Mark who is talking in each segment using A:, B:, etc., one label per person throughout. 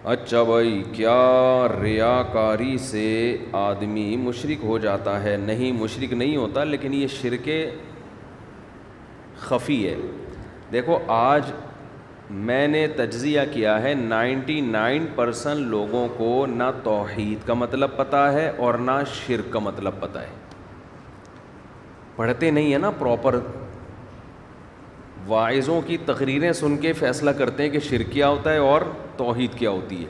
A: اچھا بھائی، کیا ریاکاری سے آدمی مشرک ہو جاتا ہے؟ نہیں، مشرک نہیں ہوتا، لیکن یہ شرک خفی ہے۔ دیکھو، آج میں نے تجزیہ کیا ہے، 99% لوگوں کو نہ توحید کا مطلب پتہ ہے اور نہ شرک کا مطلب پتہ ہے۔ پڑھتے نہیں ہیں نا پراپر، واعظوں کی تقریریں سن کے فیصلہ کرتے ہیں کہ شرک کیا ہوتا ہے اور توحید کیا ہوتی ہے۔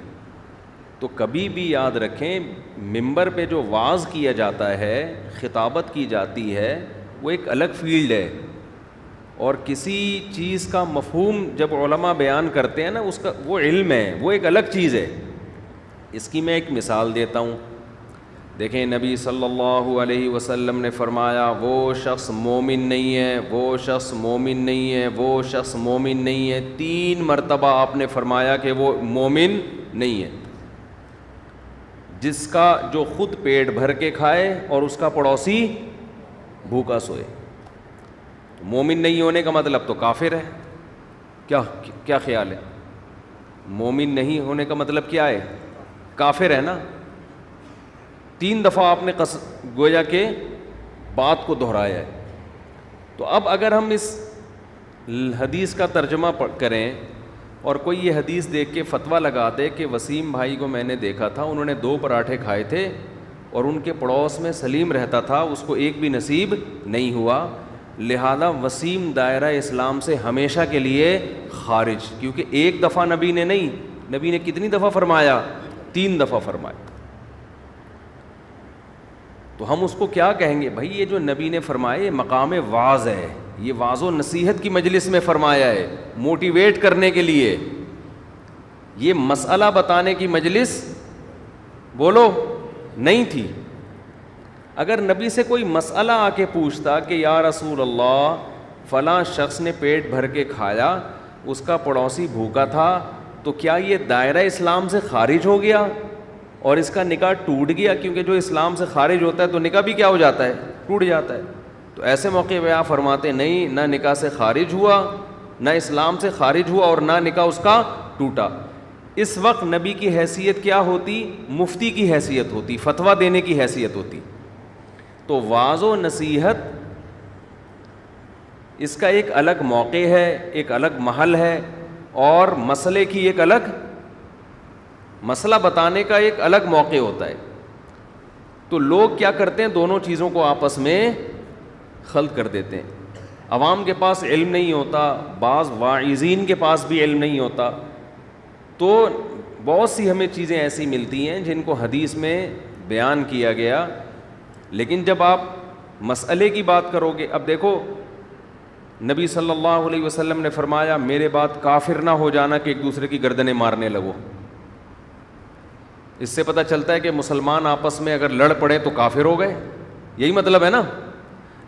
A: تو کبھی بھی یاد رکھیں، منبر پہ جو وعظ کیا جاتا ہے، خطابت کی جاتی ہے، وہ ایک الگ فیلڈ ہے، اور کسی چیز کا مفہوم جب علماء بیان کرتے ہیں نا، اس کا وہ علم ہے، وہ ایک الگ چیز ہے۔ اس کی میں ایک مثال دیتا ہوں۔ دیکھیں، نبی صلی اللہ علیہ وسلم نے فرمایا، وہ شخص مومن نہیں ہے، وہ شخص مومن نہیں ہے، وہ شخص مومن نہیں ہے۔ 3 مرتبہ آپ نے فرمایا کہ وہ مومن نہیں ہے۔ جس کا جو خود پیٹ بھر کے کھائے اور اس کا پڑوسی بھوکا سوئے۔ مومن نہیں ہونے کا مطلب تو کافر ہے۔ کیا خیال ہے؟ مومن نہیں ہونے کا مطلب کیا ہے؟ کافر ہے نا۔ 3 دفعہ آپ نے گویا کہ بات کو دہرایا ہے۔ تو اب اگر ہم اس حدیث کا ترجمہ کریں اور کوئی یہ حدیث دیکھ کے فتویٰ لگا دے کہ وسیم بھائی کو میں نے دیکھا تھا، انہوں نے 2 پراٹھے کھائے تھے اور ان کے پڑوس میں سلیم رہتا تھا، اس کو ایک بھی نصیب نہیں ہوا، لہذا وسیم دائرہ اسلام سے ہمیشہ کے لیے خارج۔ کیونکہ ایک دفعہ نبی نے نہیں، نبی نے کتنی دفعہ فرمایا؟ 3 دفعہ فرمایا۔ تو ہم اس کو کیا کہیں گے؟ بھائی یہ جو نبی نے فرمایا یہ مقام واعظ ہے، یہ واعظ و نصیحت کی مجلس میں فرمایا ہے، موٹیویٹ کرنے کے لیے۔ یہ مسئلہ بتانے کی مجلس بولو نہیں تھی۔ اگر نبی سے کوئی مسئلہ آ کے پوچھتا کہ یا رسول اللہ فلاں شخص نے پیٹ بھر کے کھایا، اس کا پڑوسی بھوکا تھا، تو کیا یہ دائرہ اسلام سے خارج ہو گیا اور اس کا نکاح ٹوٹ گیا؟ کیونکہ جو اسلام سے خارج ہوتا ہے تو نکاح بھی کیا ہو جاتا ہے؟ ٹوٹ جاتا ہے۔ تو ایسے موقع پہ آپ فرماتے نہیں، نہ نکاح سے خارج ہوا، نہ اسلام سے خارج ہوا، اور نہ نکاح اس کا ٹوٹا۔ اس وقت نبی کی حیثیت کیا ہوتی؟ مفتی کی حیثیت ہوتی، فتویٰ دینے کی حیثیت ہوتی۔ تو وعظ و نصیحت اس کا ایک الگ موقع ہے، ایک الگ محل ہے، اور مسئلے کی ایک الگ، مسئلہ بتانے کا ایک الگ موقع ہوتا ہے۔ تو لوگ کیا کرتے ہیں؟ دونوں چیزوں کو آپس میں خلط کر دیتے ہیں۔ عوام کے پاس علم نہیں ہوتا، بعض واعظین کے پاس بھی علم نہیں ہوتا، تو بہت سی ہمیں چیزیں ایسی ملتی ہیں جن کو حدیث میں بیان کیا گیا، لیکن جب آپ مسئلے کی بات کرو گے، اب دیکھو نبی صلی اللہ علیہ وسلم نے فرمایا میرے بعد کافر نہ ہو جانا کہ ایک دوسرے کی گردنیں مارنے لگو۔ اس سے پتہ چلتا ہے کہ مسلمان آپس میں اگر لڑ پڑے تو کافر ہو گئے، یہی مطلب ہے نا۔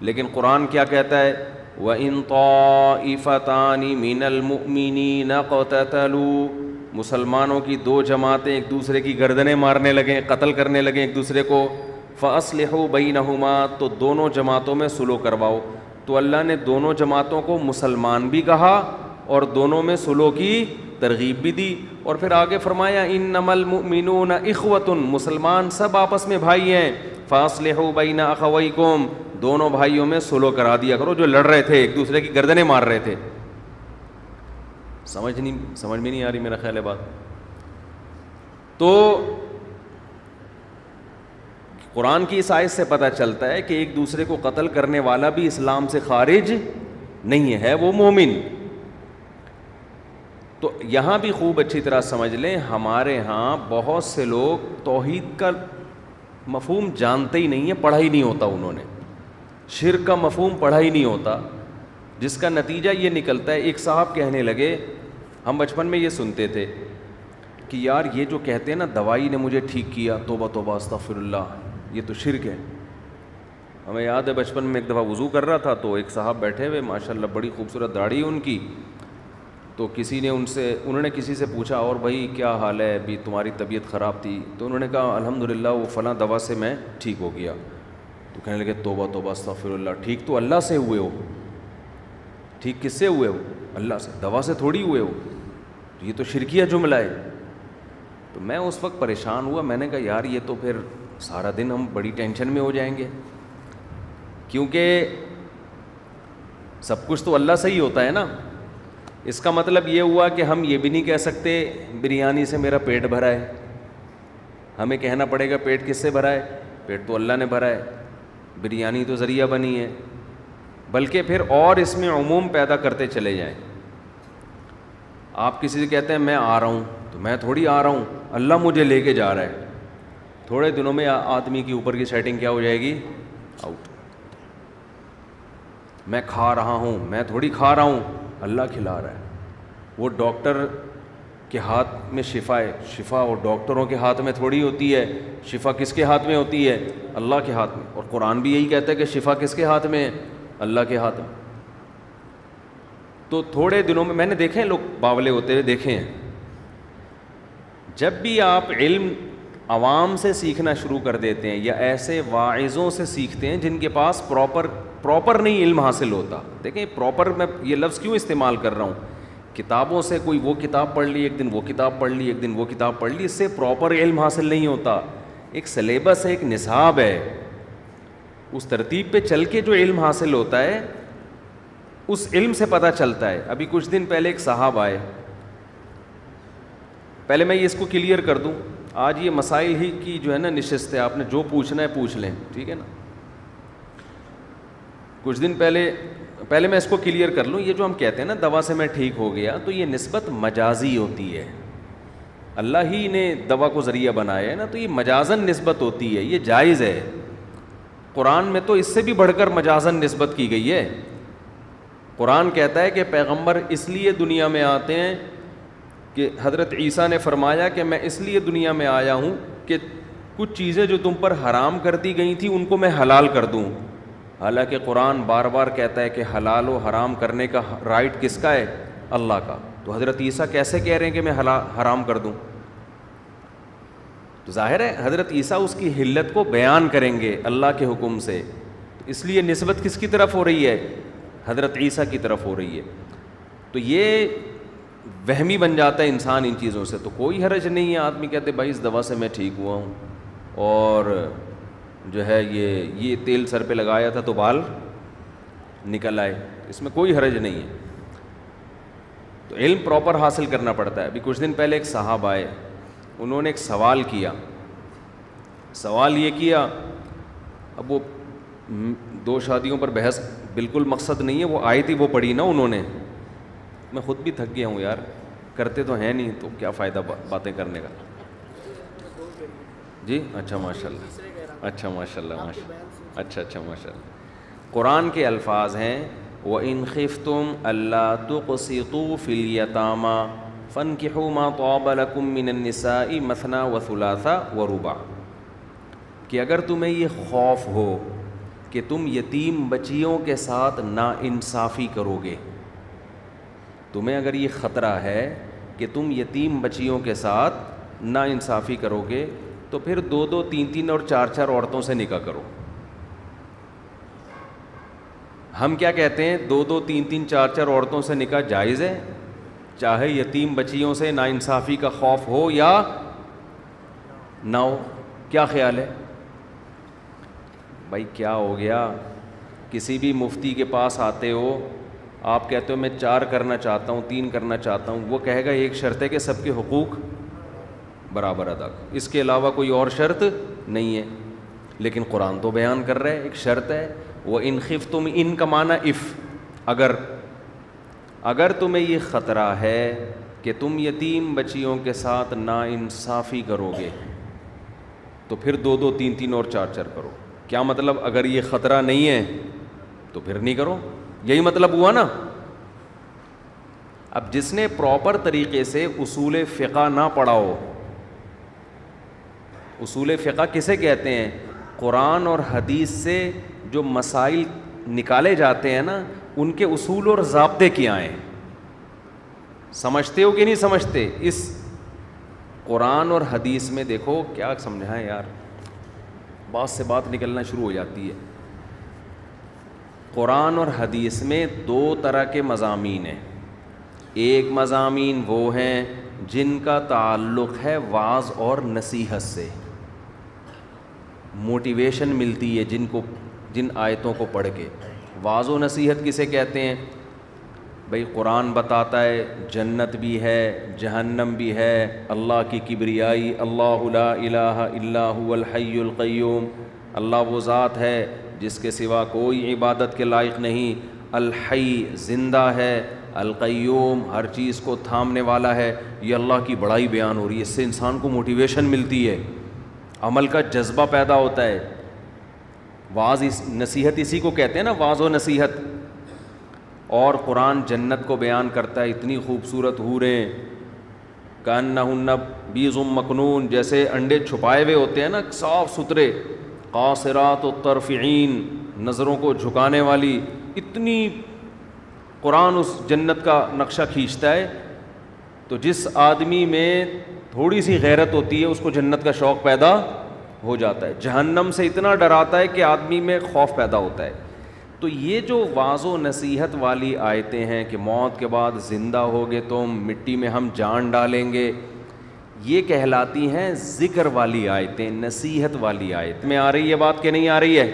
A: لیکن قرآن کیا کہتا ہے؟ وَإِن طَائِفَتَانِ مِنَ الْمُؤْمِنِينَ اقْتَتَلُوا، مسلمانوں کی 2 جماعتیں ایک دوسرے کی گردنیں مارنے لگیں، قتل کرنے لگیں ایک دوسرے کو، فَأَصْلِحُوا بَيْنَهُمَا، تو دونوں جماعتوں میں صلح کرواؤ۔ تو اللہ نے دونوں جماعتوں کو مسلمان بھی کہا اور دونوں میں صلح کی ترغیب بھی دی، اور پھر آگے فرمایا انما المؤمنون اخوۃ، مسلمان سب آپس میں بھائی ہیں، فاصلحوا بین اخویکم، دونوں بھائیوں میں صلح کرا دیا کرو جو لڑ رہے تھے، ایک دوسرے کی گردنیں مار رہے تھے۔ سمجھ میں نہیں آ رہی میرا خیال ہے بات۔ تو قرآن کی اس آیت سے پتہ چلتا ہے کہ ایک دوسرے کو قتل کرنے والا بھی اسلام سے خارج نہیں ہے، وہ مومن۔ تو یہاں بھی خوب اچھی طرح سمجھ لیں، ہمارے ہاں بہت سے لوگ توحید کا مفہوم جانتے ہی نہیں ہیں، پڑھا ہی نہیں ہوتا انہوں نے، شرک کا مفہوم پڑھا ہی نہیں ہوتا، جس کا نتیجہ یہ نکلتا ہے۔ ایک صاحب کہنے لگے، ہم بچپن میں یہ سنتے تھے کہ یار یہ جو کہتے ہیں نا دوائی نے مجھے ٹھیک کیا، توبہ توبہ استغفر اللہ، یہ تو شرک ہے۔ ہمیں یاد ہے بچپن میں ایک دفعہ وضو کر رہا تھا تو ایک صاحب بیٹھے ہوئے، ماشاءاللہ بڑی خوبصورت داڑھی ان کی، تو انہوں نے کسی سے پوچھا اور بھائی کیا حال ہے، ابھی تمہاری طبیعت خراب تھی؟ تو انہوں نے کہا الحمدللہ وہ فلاں دوا سے میں ٹھیک ہو گیا۔ تو کہنے لگے توبہ توبہ استغفر اللہ، ٹھیک تو اللہ سے ہوئے ہو، ٹھیک کس سے ہوئے ہو؟ اللہ سے، دوا سے تھوڑی ہوئے ہو، یہ تو شرکیہ جملہ ہے۔ تو میں اس وقت پریشان ہوا, میں نے کہا یار یہ تو پھر سارا دن ہم بڑی ٹینشن میں ہو جائیں گے, کیونکہ سب کچھ تو اللہ سے ہی ہوتا ہے نا. اس کا مطلب یہ ہوا کہ ہم یہ بھی نہیں کہہ سکتے بریانی سے میرا پیٹ بھرا ہے, ہمیں کہنا پڑے گا پیٹ کس سے بھرا ہے, پیٹ تو اللہ نے بھرا ہے, بریانی تو ذریعہ بنی ہے. بلکہ پھر اور اس میں عموم پیدا کرتے چلے جائیں. آپ کسی سے کہتے ہیں میں آ رہا ہوں, تو میں تھوڑی آ رہا ہوں, اللہ مجھے لے کے جا رہا ہے. تھوڑے دنوں میں آدمی کی اوپر کی سیٹنگ کیا ہو جائے گی, آؤٹ. میں کھا رہا ہوں, میں تھوڑی کھا رہا ہوں, اللہ کھلا رہا ہے. وہ ڈاکٹر کے ہاتھ میں شفا ہے, شفا وہ ڈاکٹروں کے ہاتھ میں تھوڑی ہوتی ہے, شفا کس کے ہاتھ میں ہوتی ہے, اللہ کے ہاتھ میں. اور قرآن بھی یہی کہتا ہے کہ شفا کس کے ہاتھ میں ہے, اللہ کے ہاتھ میں. تو تھوڑے دنوں میں نے دیکھے ہیں لوگ باولے ہوتے ہوئے دیکھے ہیں. جب بھی آپ علم عوام سے سیکھنا شروع کر دیتے ہیں یا ایسے واعظوں سے سیکھتے ہیں جن کے پاس پراپر نہیں علم حاصل ہوتا. دیکھیں پراپر میں یہ لفظ کیوں استعمال کر رہا ہوں, کتابوں سے کوئی وہ کتاب پڑھ لی, ایک دن وہ کتاب پڑھ لی, ایک دن وہ کتاب پڑھ لی, اس سے پراپر علم حاصل نہیں ہوتا. ایک سلیبس ہے, ایک نصاب ہے, اس ترتیب پہ چل کے جو علم حاصل ہوتا ہے اس علم سے پتہ چلتا ہے. ابھی کچھ دن پہلے ایک صاحب آئے, پہلے میں یہ اس کو کلیئر کر دوں, آج یہ مسائل ہی کی جو ہے نا نشست ہے, آپ نے جو پوچھنا ہے پوچھ لیں, ٹھیک ہے نا. کچھ دن پہلے میں اس کو کلیئر کر لوں, یہ جو ہم کہتے ہیں نا دوا سے میں ٹھیک ہو گیا, تو یہ نسبت مجازی ہوتی ہے. اللہ ہی نے دوا کو ذریعہ بنایا ہے نا, تو یہ مجازن نسبت ہوتی ہے, یہ جائز ہے. قرآن میں تو اس سے بھی بڑھ کر مجازن نسبت کی گئی ہے. قرآن کہتا ہے کہ پیغمبر اس لیے دنیا میں آتے ہیں کہ حضرت عیسیٰ نے فرمایا کہ میں اس لیے دنیا میں آیا ہوں کہ کچھ چیزیں جو تم پر حرام کر دی گئی تھیں ان کو میں حلال کر دوں. حالانکہ قرآن بار بار کہتا ہے کہ حلال و حرام کرنے کا رائٹ کس کا ہے, اللہ کا. تو حضرت عیسیٰ کیسے کہہ رہے ہیں کہ میں حرام کر دوں؟ تو ظاہر ہے حضرت عیسیٰ اس کی حلت کو بیان کریں گے اللہ کے حکم سے. اس لیے نسبت کس کی طرف ہو رہی ہے, حضرت عیسیٰ کی طرف ہو رہی ہے. تو یہ وہمی بن جاتا ہے انسان ان چیزوں سے. تو کوئی حرج نہیں ہے, آدمی کہتے بھائی اس دوا سے میں ٹھیک ہوا ہوں اور جو ہے یہ تیل سر پہ لگایا تھا تو بال نکل آئے, اس میں کوئی حرج نہیں ہے. تو علم پراپر حاصل کرنا پڑتا ہے. ابھی کچھ دن پہلے ایک صاحب آئے, انہوں نے ایک سوال کیا. سوال یہ کیا, اب وہ 2 شادیوں پر بحث بالکل مقصد نہیں ہے, وہ آئی تھی وہ پڑھی نا انہوں نے. میں خود بھی تھک گیا ہوں یار, کرتے تو ہیں نہیں تو کیا فائدہ باتیں کرنے کا. جی اچھا ماشاء اللہ, اچھا ماشاء اللہ, اچھا ماشاء اللہ. قرآن کے الفاظ ہیں وَإِنْ خِفْتُمْ أَلَّا تُقْسِطُوا فِي الْيَتَامَى فَانْكِحُوا مَا طَابَ لَكُم مِّنَ النِّسَاءِ مَثْنَىٰ وَثُلَاثَ وَرُبَاعَ, کہ اگر تمہیں یہ خوف ہو کہ تم یتیم بچیوں کے ساتھ ناانصافی کرو گے, تمہیں اگر یہ خطرہ ہے کہ تم یتیم بچیوں کے ساتھ ناانصافی کرو گے تو پھر 2 3 اور 4 عورتوں سے نکاح کرو. ہم کیا کہتے ہیں, 2 3 4 عورتوں سے نکاح جائز ہے, چاہے یتیم بچیوں سے ناانصافی کا خوف ہو یا نہ ہو. کیا خیال ہے بھائی, کیا ہو گیا؟ کسی بھی مفتی کے پاس آتے ہو, آپ کہتے ہو میں 4 کرنا چاہتا ہوں, 3 کرنا چاہتا ہوں, وہ کہے گا ایک شرط ہے کہ سب کے حقوق برابر ادا, اس کے علاوہ کوئی اور شرط نہیں ہے. لیکن قرآن تو بیان کر رہا ہے ایک شرط ہے, وَإِنْ خِفْتُمْ, ان کا معنی اگر تمہیں یہ خطرہ ہے کہ تم یتیم بچیوں کے ساتھ ناانصافی کرو گے تو پھر 2 3 اور 4 کرو. کیا مطلب, اگر یہ خطرہ نہیں ہے تو پھر نہیں کرو, یہی مطلب ہوا نا. اب جس نے پراپر طریقے سے اصول فقہ نہ پڑھا ہو, اصول فقہ کسے کہتے ہیں, قرآن اور حدیث سے جو مسائل نکالے جاتے ہیں نا, ان کے اصول اور ضابطے کیا ہیں, سمجھتے ہو کہ نہیں سمجھتے؟ اس قرآن اور حدیث میں دیکھو کیا سمجھائیں یار, بات سے بات نکلنا شروع ہو جاتی ہے. قرآن اور حدیث میں 2 طرح کے مضامین ہیں. ایک مضامین وہ ہیں جن کا تعلق ہے واعظ اور نصیحت سے. موٹیویشن ملتی ہے جن آیتوں کو پڑھ کے. واعظ و نصیحت کسے کہتے ہیں؟ بھئی قرآن بتاتا ہے جنت بھی ہے جہنم بھی ہے, اللہ کی کبریائی, اللہ لا الہ الا هو الحی القیوم, اللہ وہ ذات ہے جس کے سوا کوئی عبادت کے لائق نہیں, الحی زندہ ہے, القیوم ہر چیز کو تھامنے والا ہے. یہ اللہ کی بڑائی بیان ہو رہی ہے, اس سے انسان کو موٹیویشن ملتی ہے, عمل کا جذبہ پیدا ہوتا ہے. واعظ نصیحت اسی کو کہتے ہیں نا, واعظ و نصیحت. اور قرآن جنت کو بیان کرتا ہے, اتنی خوبصورت حوریں, کأنہن بیض مکنون, جیسے انڈے چھپائے ہوئے ہوتے ہیں نا, صاف ستھرے, قاصرات الطرف عین, نظروں کو جھکانے والی. اتنی قرآن اس جنت کا نقشہ کھینچتا ہے. تو جس آدمی میں تھوڑی سی غیرت ہوتی ہے اس کو جنت کا شوق پیدا ہو جاتا ہے. جہنم سے اتنا ڈراتا ہے کہ آدمی میں خوف پیدا ہوتا ہے. تو یہ جو واعظ و نصیحت والی آیتیں ہیں کہ موت کے بعد زندہ ہوگے تم, مٹی میں ہم جان ڈالیں گے, یہ کہلاتی ہیں ذکر والی آیتیں, نصیحت والی آیت. میں آ رہی ہے بات کہ نہیں آ رہی ہے؟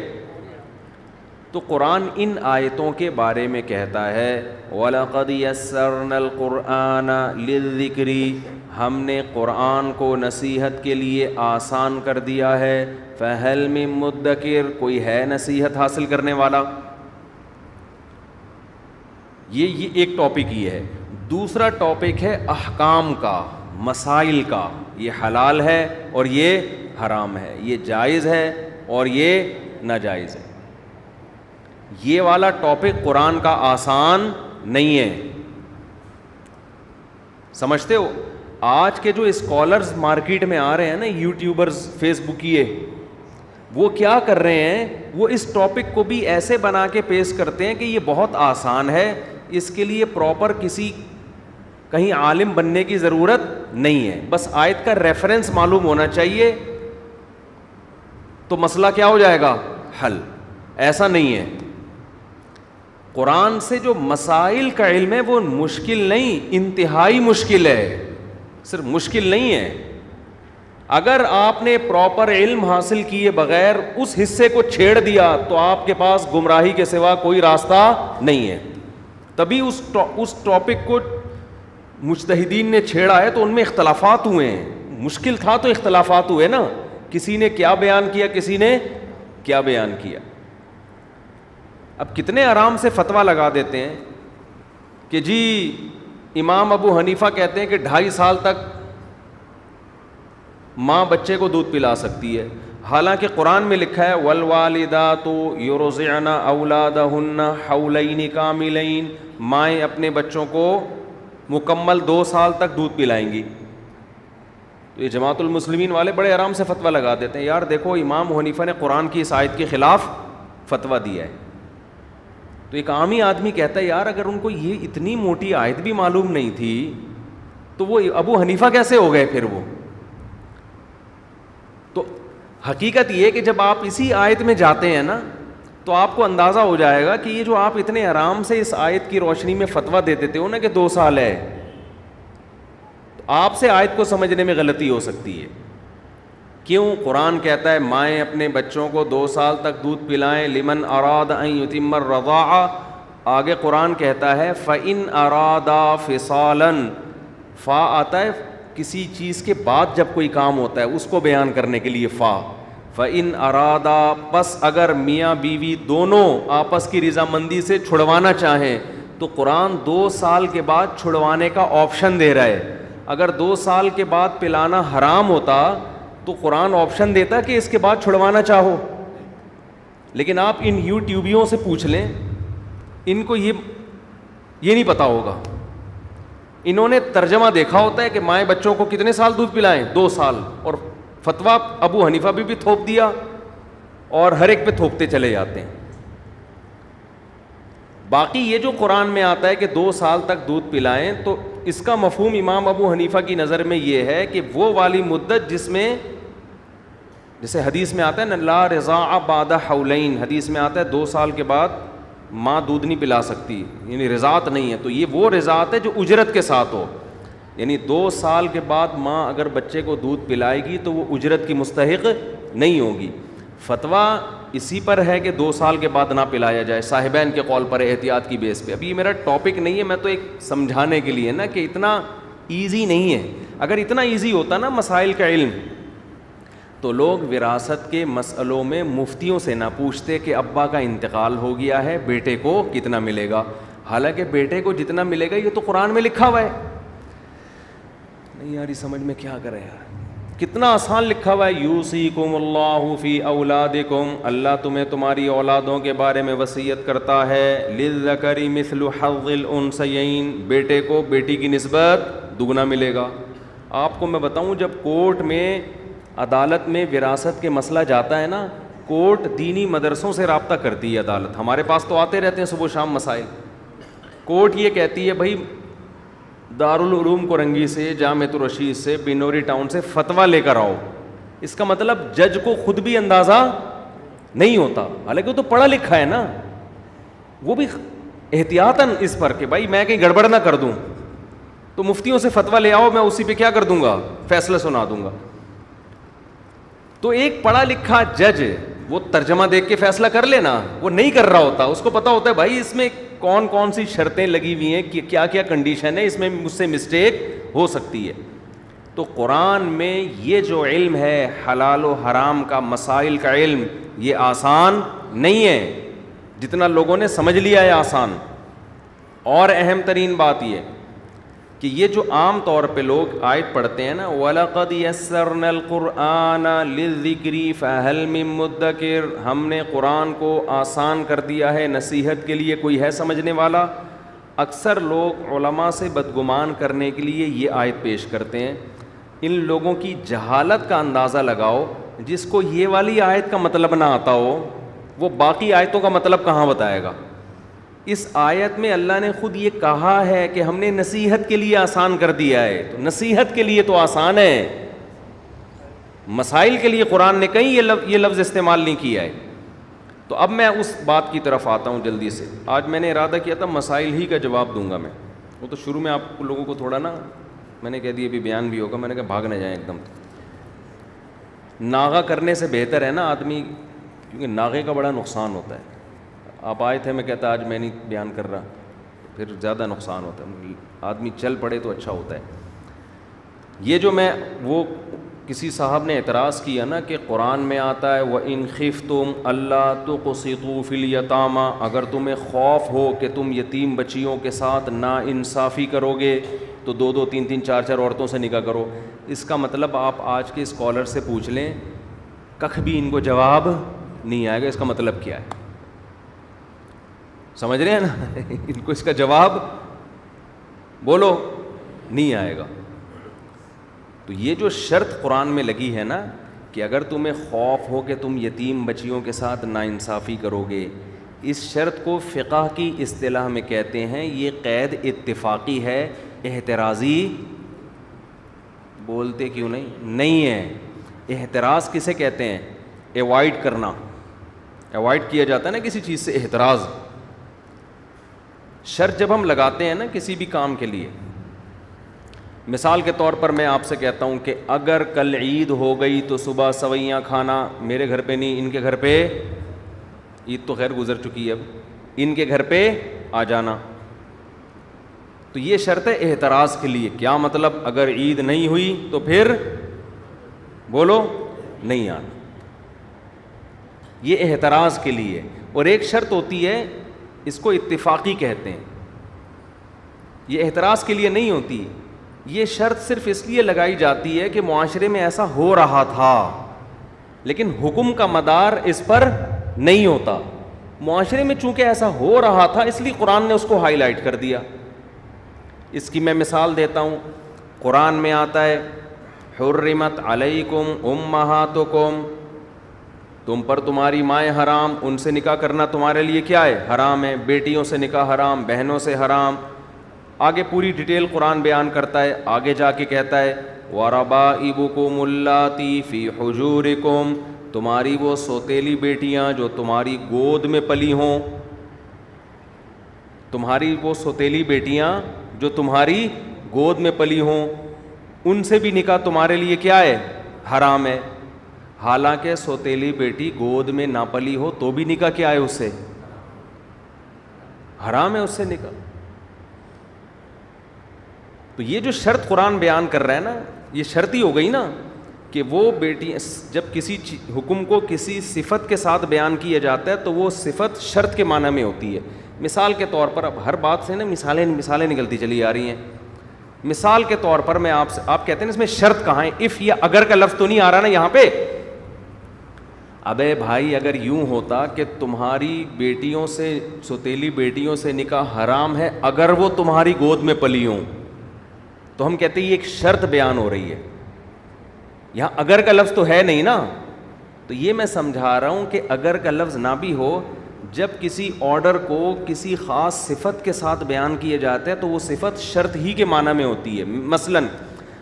A: تو قرآن ان آیتوں کے بارے میں کہتا ہے وَلَقَدْ يَسَّرْنَا الْقُرْآنَ لِلذِّكْرِ, ہم نے قرآن کو نصیحت کے لیے آسان کر دیا ہے. فَهَلْ مِن مُدَّكِرٍ, کوئی ہے نصیحت حاصل کرنے والا؟ یہ ایک ٹاپک یہ ہے. دوسرا ٹاپک ہے احکام کا, مسائل کا. یہ حلال ہے اور یہ حرام ہے, یہ جائز ہے اور یہ ناجائز ہے. یہ والا ٹاپک قرآن کا آسان نہیں ہے. سمجھتے ہو؟ آج کے جو اسکالرز مارکیٹ میں آ رہے ہیں نا, یوٹیوبرز, فیس بکیے, وہ کیا کر رہے ہیں, وہ اس ٹاپک کو بھی ایسے بنا کے پیش کرتے ہیں کہ یہ بہت آسان ہے, اس کے لیے پراپر کسی کہیں عالم بننے کی ضرورت نہیں ہے, بس آیت کا ریفرنس معلوم ہونا چاہیے تو مسئلہ کیا ہو جائے گا, حل. ایسا نہیں ہے. قرآن سے جو مسائل کا علم ہے وہ مشکل نہیں, انتہائی مشکل ہے, صرف مشکل نہیں ہے. اگر آپ نے پراپر علم حاصل کیے بغیر اس حصے کو چھیڑ دیا تو آپ کے پاس گمراہی کے سوا کوئی راستہ نہیں ہے. تبھی اس ٹاپک کو مجتہدین نے چھیڑا ہے تو ان میں اختلافات ہوئے ہیں. مشکل تھا تو اختلافات ہوئے نا, کسی نے کیا بیان کیا, کسی نے کیا بیان کیا. اب کتنے آرام سے فتویٰ لگا دیتے ہیں کہ جی امام ابو حنیفہ کہتے ہیں کہ 2.5 سال تک ماں بچے کو دودھ پلا سکتی ہے, حالانکہ قرآن میں لکھا ہے والوالدات یرضعن اولادہن حولین کاملین, مائیں اپنے بچوں کو مکمل 2 سال تک دودھ پلائیں گی. تو یہ جماعت المسلمین والے بڑے آرام سے فتویٰ لگا دیتے ہیں, یار دیکھو امام حنیفہ نے قرآن کی اس آیت کے خلاف فتویٰ دیا ہے. تو ایک عامی آدمی کہتا ہے یار اگر ان کو یہ اتنی موٹی آیت بھی معلوم نہیں تھی تو وہ ابو حنیفہ کیسے ہو گئے پھر وہ. تو حقیقت یہ کہ جب آپ اسی آیت میں جاتے ہیں نا تو آپ کو اندازہ ہو جائے گا کہ یہ جو آپ اتنے آرام سے اس آیت کی روشنی میں فتویٰ دے دیتے ہو نا کہ 2 سال ہے, تو آپ سے آیت کو سمجھنے میں غلطی ہو سکتی ہے. کیوں؟ قرآن کہتا ہے مائیں اپنے بچوں کو 2 سال تک دودھ پلائیں, لمن اراد ان یتم الرضاعہ. آگے قرآن کہتا ہے فإن ارادا فصالا, فا آتا ہے کسی چیز کے بعد جب کوئی کام ہوتا ہے اس کو بیان کرنے کے لیے فا. فإن ارادا, پس اگر میاں بیوی دونوں آپس کی رضامندی سے چھڑوانا چاہیں تو قرآن 2 سال کے بعد چھڑوانے کا آپشن دے رہا ہے. اگر 2 سال کے بعد پلانا حرام ہوتا تو قرآن آپشن دیتا کہ اس کے بعد چھڑوانا چاہو. لیکن آپ ان یوٹیوبیوں سے پوچھ لیں, ان کو یہ نہیں پتا ہوگا. انہوں نے ترجمہ دیکھا ہوتا ہے کہ مائیں بچوں کو کتنے سال دودھ پلائیں, 2 سال, اور فتویٰ ابو حنیفہ بھی تھوپ دیا اور ہر ایک پہ تھوپتے چلے جاتے ہیں. باقی یہ جو قرآن میں آتا ہے کہ 2 سال تک دودھ پلائیں, تو اس کا مفہوم امام ابو حنیفہ کی نظر میں یہ ہے کہ وہ والی مدت جس میں, جیسے حدیث میں آتا ہے نا لا رضاع بعد حولین, حدیث میں آتا ہے 2 سال کے بعد ماں دودھ نہیں پلا سکتی, یعنی رضاعت نہیں ہے. تو یہ وہ رضاعت ہے جو اجرت کے ساتھ ہو. یعنی 2 سال کے بعد ماں اگر بچے کو دودھ پلائے گی تو وہ اجرت کی مستحق نہیں ہوگی. فتویٰ اسی پر ہے کہ 2 سال کے بعد نہ پلایا جائے, صاحبین کے قول پر احتیاط کی بیس پہ. ابھی یہ میرا ٹاپک نہیں ہے, میں تو ایک سمجھانے کے لیے نا کہ اتنا ایزی نہیں ہے. اگر اتنا ایزی ہوتا نا مسائل کا علم تو لوگ وراثت کے مسئلوں میں مفتیوں سے نہ پوچھتے کہ ابا کا انتقال ہو گیا ہے, بیٹے کو کتنا ملے گا. حالانکہ بیٹے کو جتنا ملے گا یہ تو قرآن میں لکھا ہوا ہے. نہیں یار یہ سمجھ میں کیا کرے یار, کتنا آسان لکھا ہوا ہے. یوصیکم اللہ فی اولادکم, اللہ تمہیں تمہاری اولادوں کے بارے میں وصیت کرتا ہے. للذکر مثل حظ الانثیین, بیٹے کو بیٹی کی نسبت دگنا ملے گا. آپ کو میں بتاؤں, جب کورٹ میں عدالت میں وراثت کے مسئلہ جاتا ہے نا, کورٹ دینی مدرسوں سے رابطہ کرتی ہے عدالت. ہمارے پاس تو آتے رہتے ہیں صبح و شام مسائل. کورٹ یہ کہتی ہے بھائی دارالعلوم کرنگی سے, جامعۃ الرشید سے, بنوری ٹاؤن سے فتویٰ لے کر آؤ. اس کا مطلب جج کو خود بھی اندازہ نہیں ہوتا, حالانکہ وہ تو پڑھا لکھا ہے نا, وہ بھی احتیاطاً اس پر کہ بھائی میں کہیں گڑبڑ نہ کر دوں, تو مفتیوں سے فتویٰ لے آؤ, میں اسی پہ کیا کر دوں گا, فیصلہ سنا دوں گا. تو ایک پڑھا لکھا جج وہ ترجمہ دیکھ کے فیصلہ کر لینا, وہ نہیں کر رہا ہوتا. اس کو پتا ہوتا ہے بھائی اس میں کون کون سی شرطیں لگی ہوئی ہیں, کیا کیا کنڈیشن ہے, اس میں مجھ سے مسٹیک ہو سکتی ہے. تو قرآن میں یہ جو علم ہے حلال و حرام کا, مسائل کا علم, یہ آسان نہیں ہے جتنا لوگوں نے سمجھ لیا ہے آسان. اور اہم ترین بات یہ کہ یہ جو عام طور پہ لوگ آیت پڑھتے ہیں نا, وَلَقَدْ يَسَّرْنَا الْقُرْآنَ لِلذِّكْرِ فَهَلْ مِن مُدَّكِرٍ, ہم نے قرآن کو آسان کر دیا ہے نصیحت کے لیے, کوئی ہے سمجھنے والا. اکثر لوگ علماء سے بدگمان کرنے کے لیے یہ آیت پیش کرتے ہیں. ان لوگوں کی جہالت کا اندازہ لگاؤ. جس کو یہ والی آیت کا مطلب نہ آتا ہو وہ باقی آیتوں کا مطلب کہاں بتائے گا. اس آیت میں اللہ نے خود یہ کہا ہے کہ ہم نے نصیحت کے لیے آسان کر دیا ہے, تو نصیحت کے لیے تو آسان ہے, مسائل کے لیے قرآن نے کہیں یہ لفظ استعمال نہیں کیا ہے. تو اب میں اس بات کی طرف آتا ہوں جلدی سے. آج میں نے ارادہ کیا تھا مسائل ہی کا جواب دوں گا میں, وہ تو شروع میں آپ لوگوں کو تھوڑا نا میں نے کہہ دیا بھی بیان بھی ہوگا, میں نے کہا بھاگ نہ جائیں ایک دم. ناغہ کرنے سے بہتر ہے نا آدمی, کیونکہ ناغے کا بڑا نقصان ہوتا ہے. آپ آئے تھے, میں کہتا آج میں نہیں بیان کر رہا, پھر زیادہ نقصان ہوتا ہے. آدمی چل پڑے تو اچھا ہوتا ہے. یہ جو میں وہ کسی صاحب نے اعتراض کیا نا کہ قرآن میں آتا ہے وَإِنْ خِفْتُمْ أَلَّا تُقْسِطُوا فِي الْيَتَامَى, اگر تمہیں خوف ہو کہ تم یتیم بچیوں کے ساتھ ناانصافی کرو گے تو 2 3 3 4 4 عورتوں سے نکاح کرو. اس کا مطلب آپ آج کے اسکالر سے پوچھ لیں, کخ بھی ان کو جواب نہیں آئے گا اس کا مطلب کیا ہے. سمجھ رہے ہیں نا, ان کو اس کا جواب بولو نہیں آئے گا. تو یہ جو شرط قرآن میں لگی ہے نا کہ اگر تمہیں خوف ہو کہ تم یتیم بچیوں کے ساتھ ناانصافی کرو گے, اس شرط کو فقہ کی اصطلاح میں کہتے ہیں, یہ قید اتفاقی ہے, احترازی بولتے کیوں نہیں ہے. احتراز کسے کہتے ہیں؟ ایوائڈ کرنا, ایوائڈ کیا جاتا ہے نا کسی چیز سے, احتراز. شرط جب ہم لگاتے ہیں نا کسی بھی کام کے لیے, مثال کے طور پر میں آپ سے کہتا ہوں کہ اگر کل عید ہو گئی تو صبح سویاں کھانا, میرے گھر پہ نہیں ان کے گھر پہ, عید تو خیر گزر چکی ہے, اب ان کے گھر پہ آ جانا. تو یہ شرط ہے احتراز کے لیے. کیا مطلب؟ اگر عید نہیں ہوئی تو پھر بولو نہیں آنا, یہ احتراز کے لیے. اور ایک شرط ہوتی ہے, اس کو اتفاقی کہتے ہیں, یہ احتراز کے لیے نہیں ہوتی. یہ شرط صرف اس لیے لگائی جاتی ہے کہ معاشرے میں ایسا ہو رہا تھا لیکن حکم کا مدار اس پر نہیں ہوتا. معاشرے میں چونکہ ایسا ہو رہا تھا اس لیے قرآن نے اس کو ہائی لائٹ کر دیا. اس کی میں مثال دیتا ہوں. قرآن میں آتا ہے حرمت علیکم امہاتکم, تم پر تمہاری مائیں حرام, ان سے نکاح کرنا تمہارے لیے کیا ہے؟ حرام ہے. بیٹیوں سے نکاح حرام, بہنوں سے حرام. آگے پوری ڈیٹیل قرآن بیان کرتا ہے. آگے جا کے کہتا ہے وَرَبَائِبُكُمُ اللَّاتِي فِي حُجُورِكُمْ, تمہاری وہ سوتیلی بیٹیاں جو تمہاری گود میں پلی ہوں, تمہاری وہ سوتیلی بیٹیاں جو تمہاری گود میں پلی ہوں ان سے بھی نکاح تمہارے لیے کیا ہے؟ حرام ہے. حالانکہ سوتیلی بیٹی گود میں نہ پلی ہو تو بھی نکاح کیا ہے؟ اس سے حرام ہے، اس سے نکاح. تو یہ جو شرط قرآن بیان کر رہا ہے نا، یہ شرط ہی ہو گئی نا کہ وہ بیٹی جب کسی حکم کو کسی صفت کے ساتھ بیان کیا جاتا ہے تو وہ صفت شرط کے معنی میں ہوتی ہے. مثال کے طور پر، اب ہر بات سے نا مثالیں نکلتی چلی آ رہی ہیں. مثال کے طور پر میں آپ کہتے ہیں اس میں شرط کہاں ہے؟ اف یا اگر کا لفظ تو نہیں آ رہا نا یہاں پہ. ابے بھائی اگر یوں ہوتا کہ تمہاری بیٹیوں سے، سوتیلی بیٹیوں سے نکاح حرام ہے اگر وہ تمہاری گود میں پلی ہوں، تو ہم کہتے ہیں یہ ایک شرط بیان ہو رہی ہے. یہاں اگر کا لفظ تو ہے نہیں نا. تو یہ میں سمجھا رہا ہوں کہ اگر کا لفظ نہ بھی ہو، جب کسی آرڈر کو کسی خاص صفت کے ساتھ بیان کیا جاتا ہے تو وہ صفت شرط ہی کے معنی میں ہوتی ہے. مثلا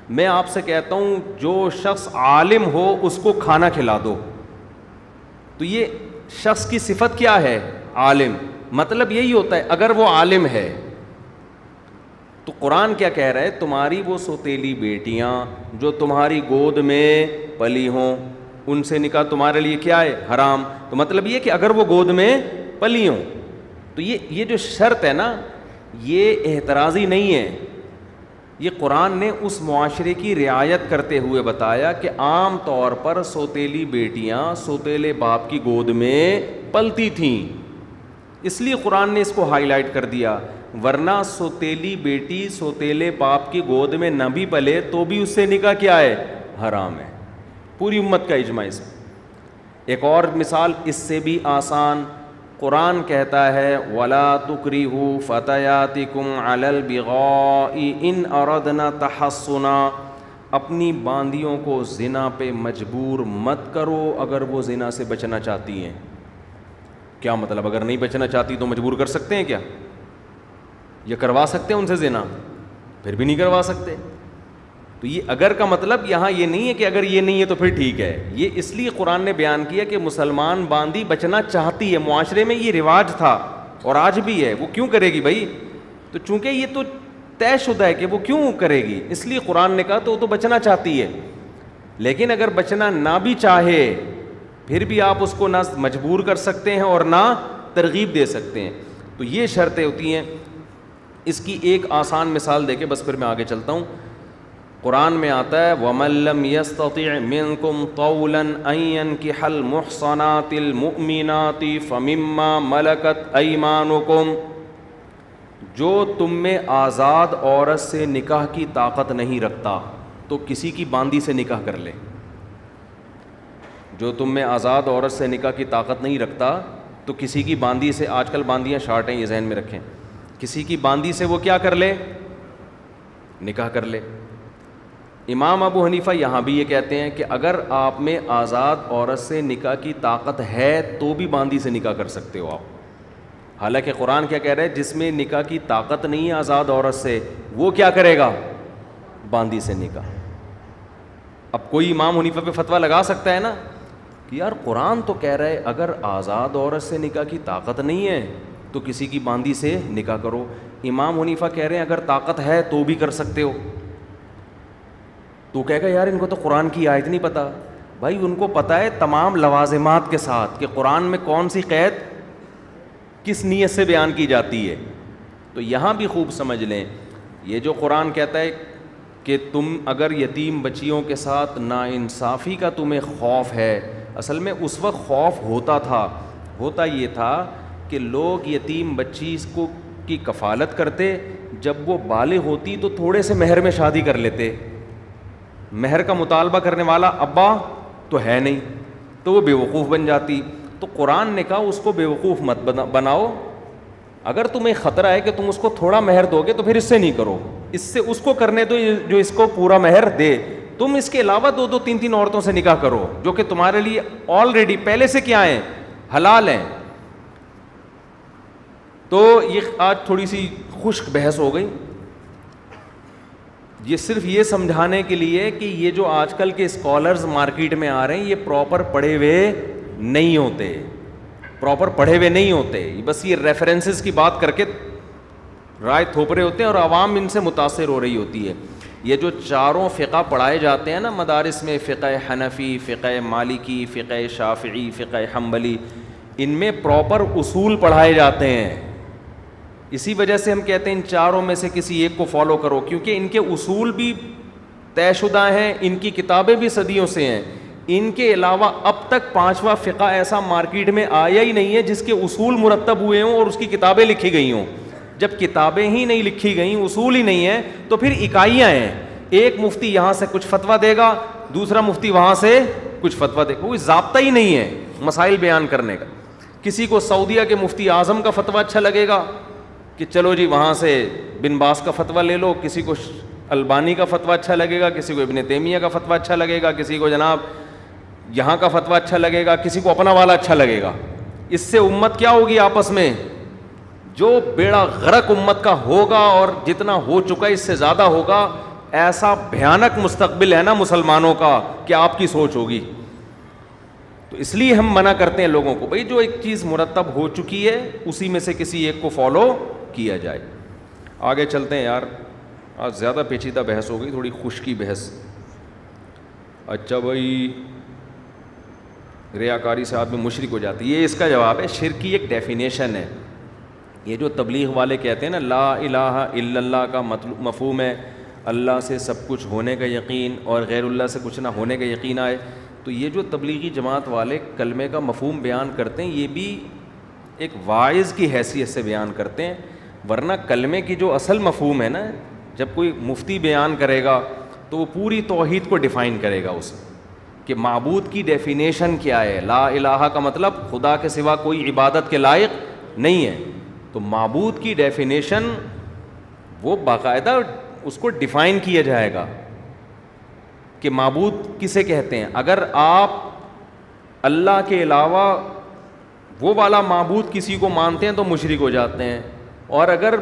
A: میں آپ سے کہتا ہوں جو شخص عالم ہو اس کو کھانا کھلا دو، تو یہ شخص کی صفت کیا ہے؟ عالم. مطلب یہی ہوتا ہے اگر وہ عالم ہے. تو قرآن کیا کہہ رہا ہے؟ تمہاری وہ سوتیلی بیٹیاں جو تمہاری گود میں پلی ہوں ان سے نکاح تمہارے لیے کیا ہے؟ حرام. تو مطلب یہ کہ اگر وہ گود میں پلی ہوں. تو یہ جو شرط ہے نا یہ اعتراضی نہیں ہے. یہ قرآن نے اس معاشرے کی رعایت کرتے ہوئے بتایا کہ عام طور پر سوتیلی بیٹیاں سوتیلے باپ کی گود میں پلتی تھیں، اس لیے قرآن نے اس کو ہائی لائٹ کر دیا. ورنہ سوتیلی بیٹی سوتیلے باپ کی گود میں نہ بھی پلے تو بھی اس سے نکاح کیا ہے؟ حرام ہے. پوری امت کا اجماع اس میں. ایک اور مثال اس سے بھی آسان، قرآن کہتا ہے وَلَا تُكْرِهُوا فَتَيَاتِكُمْ عَلَى الْبِغَاءِ إِنْ أَرَدْنَا تَحَصُّنًا. اپنی باندیوں کو زنا پہ مجبور مت کرو اگر وہ زنا سے بچنا چاہتی ہیں. کیا مطلب؟ اگر نہیں بچنا چاہتی تو مجبور کر سکتے ہیں کیا؟ یا کروا سکتے ہیں ان سے زنا؟ پھر بھی نہیں کروا سکتے. تو یہ اگر کا مطلب یہاں یہ نہیں ہے کہ اگر یہ نہیں ہے تو پھر ٹھیک ہے. یہ اس لیے قرآن نے بیان کیا کہ مسلمان باندی بچنا چاہتی ہے، معاشرے میں یہ رواج تھا اور آج بھی ہے. وہ کیوں کرے گی بھائی؟ تو چونکہ یہ تو طے شدہ ہے کہ وہ کیوں کرے گی، اس لیے قرآن نے کہا تو وہ تو بچنا چاہتی ہے. لیکن اگر بچنا نہ بھی چاہے پھر بھی آپ اس کو نہ مجبور کر سکتے ہیں اور نہ ترغیب دے سکتے ہیں. تو یہ شرطیں ہوتی ہیں. اس کی ایک آسان مثال دے کے بس پھر میں آگے چلتا ہوں. قرآن میں آتا ہے وَمَن لَّمْ يَسْتَطِعْ مِنكُمْ طَوْلًا أَن يَنكِحَ الْمُحْصَنَاتِ الْمُؤْمِنَاتِ فَمِمَّا مَلَكَتْ أَيْمَانُكُمْ. جو تم میں آزاد عورت سے نکاح کی طاقت نہیں رکھتا تو کسی کی باندی سے نکاح کر لے. جو تم میں آزاد عورت سے نکاح کی طاقت نہیں رکھتا تو کسی کی باندی سے، آج کل باندیاں شارٹ ہیں یہ ذہن میں رکھیں، کسی کی باندی سے وہ کیا کر لے؟ نکاح کر لے. امام ابو حنیفہ یہاں بھی یہ کہتے ہیں کہ اگر آپ میں آزاد عورت سے نکاح کی طاقت ہے تو بھی باندی سے نکاح کر سکتے ہو آپ. حالانکہ قرآن کیا کہہ رہا ہے؟ جس میں نکاح کی طاقت نہیں ہے آزاد عورت سے وہ کیا کرے گا؟ باندی سے نکاح. اب کوئی امام حنیفہ پہ فتویٰ لگا سکتا ہے نا کہ یار قرآن تو کہہ رہا ہے اگر آزاد عورت سے نکاح کی طاقت نہیں ہے تو کسی کی باندی سے نکاح کرو. امام حنیفہ کہہ رہے ہیں اگر طاقت ہے تو بھی کر سکتے ہو. تو کہے گا یار ان کو تو قرآن کی آیت نہیں پتہ. بھائی ان کو پتہ ہے تمام لوازمات کے ساتھ کہ قرآن میں کون سی قید کس نیت سے بیان کی جاتی ہے. تو یہاں بھی خوب سمجھ لیں، یہ جو قرآن کہتا ہے کہ تم اگر یتیم بچیوں کے ساتھ ناانصافی کا تمہیں خوف ہے، اصل میں اس وقت خوف ہوتا یہ تھا کہ لوگ یتیم بچی کو کی کفالت کرتے، جب وہ بالغ ہوتی تو تھوڑے سے مہر میں شادی کر لیتے. مہر کا مطالبہ کرنے والا ابا تو ہے نہیں تو وہ بیوقوف بن جاتی. تو قرآن نے کہا اس کو بیوقوف مت بناؤ. اگر تمہیں خطرہ ہے کہ تم اس کو تھوڑا مہر دو گے تو پھر اس سے نہیں کرو، اس سے اس کو کرنے دو جو اس کو پورا مہر دے. تم اس کے علاوہ دو تین عورتوں سے نکاح کرو جو کہ تمہارے لیے آلریڈی پہلے سے کیا ہیں؟ حلال ہیں. تو یہ آج تھوڑی سی خشک بحث ہو گئی. یہ صرف یہ سمجھانے کے لیے کہ یہ جو آج کل کے اسکالرز مارکیٹ میں آ رہے ہیں یہ پراپر پڑھے ہوئے نہیں ہوتے، بس یہ ریفرنسز کی بات کر کے رائے تھوپ رہے ہوتے ہیں اور عوام ان سے متاثر ہو رہی ہوتی ہے. یہ جو چاروں فقہ پڑھائے جاتے ہیں نا مدارس میں، فقہ حنفی، فقہ مالکی، فقہ شافعی، فقہ حنبلی، ان میں پراپر اصول پڑھائے جاتے ہیں. اسی وجہ سے ہم کہتے ہیں ان چاروں میں سے کسی ایک کو فالو کرو، کیونکہ ان کے اصول بھی طے شدہ ہیں، ان کی کتابیں بھی صدیوں سے ہیں. ان کے علاوہ اب تک پانچواں فقہ ایسا مارکیٹ میں آیا ہی نہیں ہے جس کے اصول مرتب ہوئے ہوں اور اس کی کتابیں لکھی گئی ہوں. جب کتابیں ہی نہیں لکھی گئیں، اصول ہی نہیں ہیں، تو پھر اکائیاں ہیں. ایک مفتی یہاں سے کچھ فتویٰ دے گا، دوسرا مفتی وہاں سے کچھ فتویٰ دے گا. کوئی ضابطہ ہی نہیں ہے مسائل بیان کرنے کا. کسی کو سعودیہ کے مفتی اعظم کا فتویٰ اچھا لگے گا کہ چلو جی وہاں سے بن باز کا فتویٰ لے لو، کسی کو البانی کا فتویٰ اچھا لگے گا، کسی کو ابن تیمیہ کا فتویٰ اچھا لگے گا، کسی کو جناب یہاں کا فتویٰ اچھا لگے گا، کسی کو اپنا والا اچھا لگے گا. اس سے امت کیا ہوگی آپس میں؟ جو بیڑا غرق امت کا ہوگا اور جتنا ہو چکا اس سے زیادہ ہوگا. ایسا بھیانک مستقبل ہے نا مسلمانوں کا کہ آپ کی سوچ ہوگی. تو اس لیے ہم منع کرتے ہیں لوگوں کو، بھئی جو ایک چیز مرتب ہو چکی ہے اسی میں سے کسی ایک کو فالو کیا جائے. آگے چلتے ہیں یار، آج زیادہ پیچیدہ بحث ہو گئی، تھوڑی خشکی بحث. اچھا بھائی، ریاکاری سے آدمی مشرک ہو جاتی ہے، یہ اس کا جواب ہے. شرک کی ایک ڈیفینیشن ہے. یہ جو تبلیغ والے کہتے ہیں نا لا الہ الا اللہ کا مفہوم ہے اللہ سے سب کچھ ہونے کا یقین اور غیر اللہ سے کچھ نہ ہونے کا یقین آئے، تو یہ جو تبلیغی جماعت والے کلمے کا مفہوم بیان کرتے ہیں یہ بھی ایک واعظ کی حیثیت سے بیان کرتے ہیں. ورنہ کلمے کی جو اصل مفہوم ہے نا، جب کوئی مفتی بیان کرے گا تو وہ پوری توحید کو ڈیفائن کرے گا اس کہ معبود کی ڈیفینیشن کیا ہے. لا الہ کا مطلب خدا کے سوا کوئی عبادت کے لائق نہیں ہے. تو معبود کی ڈیفینیشن وہ باقاعدہ اس کو ڈیفائن کیا جائے گا کہ معبود کسے کہتے ہیں. اگر آپ اللہ کے علاوہ وہ والا معبود کسی کو مانتے ہیں تو مشرک ہو جاتے ہیں، اور اگر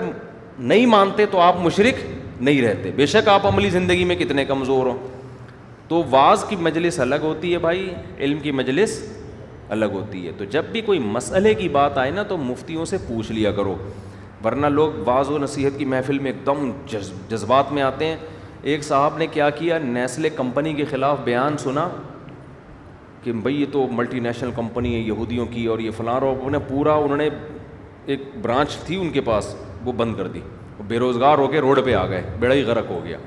A: نہیں مانتے تو آپ مشرک نہیں رہتے، بے شک آپ عملی زندگی میں کتنے کمزور ہوں. تو واعظ کی مجلس الگ ہوتی ہے بھائی، علم کی مجلس الگ ہوتی ہے. تو جب بھی کوئی مسئلے کی بات آئے نا تو مفتیوں سے پوچھ لیا کرو، ورنہ لوگ واعظ و نصیحت کی محفل میں ایک دم جذبات میں آتے ہیں. ایک صاحب نے کیا کیا، نیسلے کمپنی کے خلاف بیان سنا کہ بھئی یہ تو ملٹی نیشنل کمپنی ہے یہودیوں کی اور یہ فلاں، اور انہوں نے ایک برانچ تھی ان کے پاس وہ بند کر دی، بے روزگار ہو کے روڈ پہ آ گئے، بیڑا ہی غرق ہو گیا.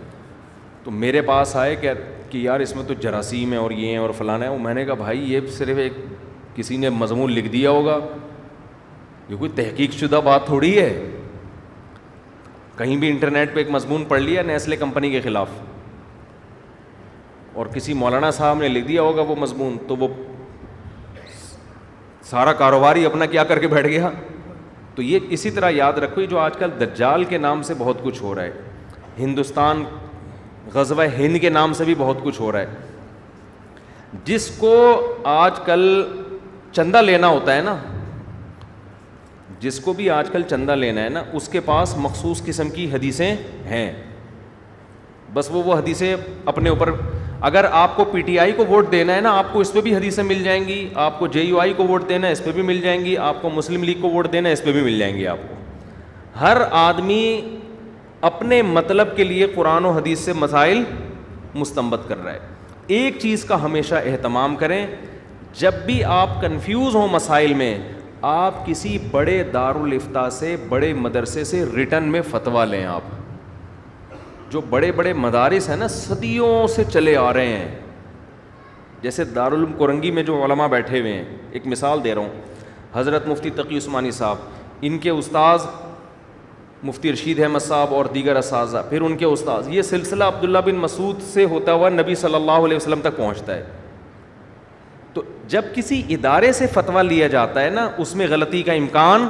A: تو میرے پاس آئے کہ یار اس میں تو جراثیم ہے اور یہ ہیں اور فلانا ہے. میں نے کہا بھائی یہ صرف ایک کسی نے مضمون لکھ دیا ہوگا، یہ کوئی تحقیق شدہ بات تھوڑی ہے. کہیں بھی انٹرنیٹ پہ ایک مضمون پڑھ لیا نیسلے کمپنی کے خلاف اور کسی مولانا صاحب نے لکھ دیا ہوگا وہ مضمون، تو وہ سارا کاروبار ہی اپنا کیا کر کے بیٹھ گیا. تو یہ اسی طرح یاد رکھو، جو آج کل دجال کے نام سے بہت کچھ ہو رہا ہے، ہندوستان غزوہ ہند کے نام سے بھی بہت کچھ ہو رہا ہے. جس کو آج کل چندہ لینا ہوتا ہے نا، جس کو بھی آج کل چندہ لینا ہے نا، اس کے پاس مخصوص قسم کی حدیثیں ہیں. بس وہ حدیثیں اپنے اوپر، اگر آپ کو پی ٹی آئی کو ووٹ دینا ہے نا، آپ کو اس پہ بھی حدیثیں مل جائیں گی. آپ کو جے یو آئی کو ووٹ دینا ہے اس پہ بھی مل جائیں گی. آپ کو مسلم لیگ کو ووٹ دینا ہے اس پہ بھی مل جائیں گی. آپ کو ہر آدمی اپنے مطلب کے لیے قرآن و حدیث سے مسائل مستنبط کر رہا ہے. ایک چیز کا ہمیشہ اہتمام کریں، جب بھی آپ کنفیوز ہوں مسائل میں، آپ کسی بڑے دارالافتاء سے، بڑے مدرسے سے ریٹن میں فتویٰ لیں. آپ جو بڑے بڑے مدارس ہیں نا، صدیوں سے چلے آ رہے ہیں، جیسے دارالعلوم کورنگی میں جو علماء بیٹھے ہوئے ہیں، ایک مثال دے رہا ہوں، حضرت مفتی تقی عثمانی صاحب، ان کے استاذ مفتی رشید احمد صاحب اور دیگر اساتذہ، پھر ان کے استاذ، یہ سلسلہ عبداللہ بن مسعود سے ہوتا ہوا نبی صلی اللہ علیہ وسلم تک پہنچتا ہے. تو جب کسی ادارے سے فتویٰ لیا جاتا ہے نا، اس میں غلطی کا امکان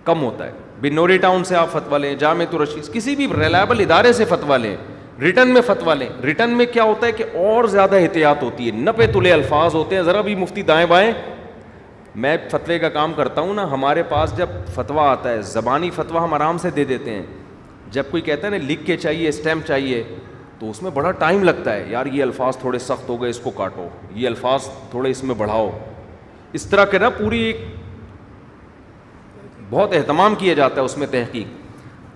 A: کم ہوتا ہے. بنوری ٹاؤن سے آپ فتویٰ لیں، جامعۃ الرشید، کسی بھی ریلائبل ادارے سے فتویٰ لیں، ریٹن میں فتویٰ لیں. ریٹن میں کیا ہوتا ہے کہ اور زیادہ احتیاط ہوتی ہے، نپے تلے الفاظ ہوتے ہیں، ذرا بھی مفتی دائیں بائیں. میں فتوے کا کام کرتا ہوں نا، ہمارے پاس جب فتویٰ آتا ہے، زبانی فتویٰ ہم آرام سے دے دیتے ہیں. جب کوئی کہتا ہے نا لکھ کے چاہیے، اسٹیمپ چاہیے، تو اس میں بڑا ٹائم لگتا ہے. یار یہ الفاظ تھوڑے سخت ہو گئے، اس کو کاٹو، یہ الفاظ تھوڑے اس میں بڑھاؤ. اس طرح کے نا پوری ایک بہت اہتمام کیا جاتا ہے اس میں تحقیق.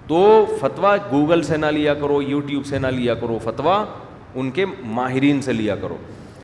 A: تو فتویٰ گوگل سے نہ لیا کرو, یوٹیوب سے نہ لیا کرو, فتویٰ ان کے ماہرین سے لیا کرو.